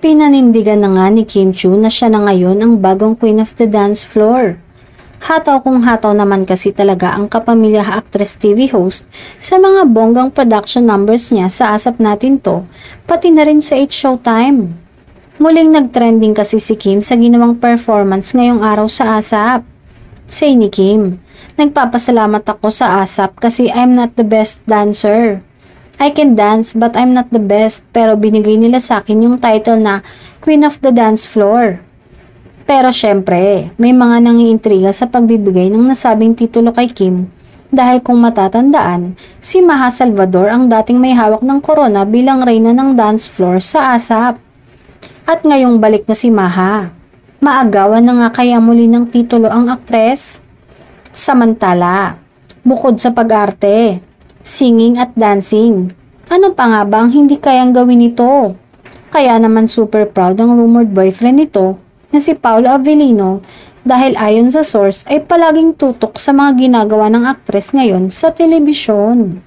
Pinanindigan na nga ni Kim Chiu na siya na ngayon ang bagong queen of the dance floor. Hataw kung hataw naman kasi talaga ang kapamilya actress TV host sa mga bonggang production numbers niya sa Asap Natin To, pati na rin sa It's Showtime. Muling nagtrending kasi si Kim sa ginawang performance ngayong araw sa Asap. Say ni Kim, "Nagpapasalamat ako sa Asap kasi I'm not the best dancer. I can dance but I'm not the best, pero binigay nila sa akin yung title na Queen of the Dance Floor." Pero syempre, may mga nangiintriga sa pagbibigay ng nasabing titulo kay Kim dahil kung matatandaan, si Maha Salvador ang dating may hawak ng corona bilang reyna ng dance floor sa Asap. At ngayong balik na si Maha, maagawan na nga kaya muli ng titulo ang aktres? Samantala, bukod sa pag-arte, singing at dancing, ano pa nga ba ang hindi kayang gawin nito? Kaya naman super proud ang rumored boyfriend nito na si Paolo Avellino dahil ayon sa source ay palaging tutok sa mga ginagawa ng aktres ngayon sa telebisyon.